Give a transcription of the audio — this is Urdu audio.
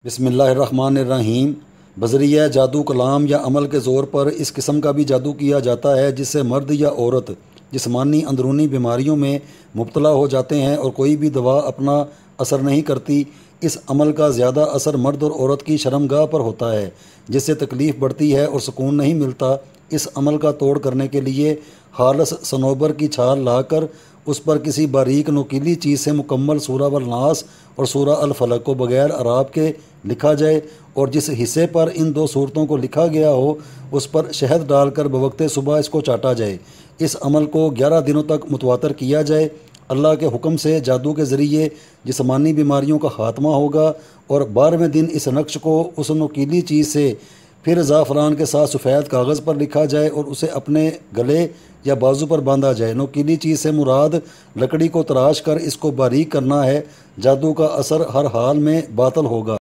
بسم اللہ الرحمن الرحیم۔ بذریعہ جادو کلام یا عمل کے زور پر اس قسم کا بھی جادو کیا جاتا ہے جس سے مرد یا عورت جسمانی اندرونی بیماریوں میں مبتلا ہو جاتے ہیں اور کوئی بھی دوا اپنا اثر نہیں کرتی۔ اس عمل کا زیادہ اثر مرد اور عورت کی شرمگاہ پر ہوتا ہے جس سے تکلیف بڑھتی ہے اور سکون نہیں ملتا۔ اس عمل کا توڑ کرنے کے لیے خالص صنوبر کی چھال لا کر اس پر کسی باریک نوکیلی چیز سے مکمل سورہ والناس اور سورہ الفلق کو بغیر اعراب کے لکھا جائے اور جس حصے پر ان دو صورتوں کو لکھا گیا ہو اس پر شہد ڈال کر بوقت صبح اس کو چاٹا جائے۔ اس عمل کو 11 دنوں تک متواتر کیا جائے۔ اللہ کے حکم سے جادو کے ذریعے جسمانی بیماریوں کا خاتمہ ہوگا اور 12ویں دن اس نقش کو اس نوکیلی چیز سے پھر زعفران کے ساتھ سفید کاغذ پر لکھا جائے اور اسے اپنے گلے یا بازو پر باندھا جائے۔ نوکیلی چیز سے مراد لکڑی کو تراش کر اس کو باریک کرنا ہے۔ جادو کا اثر ہر حال میں باطل ہوگا۔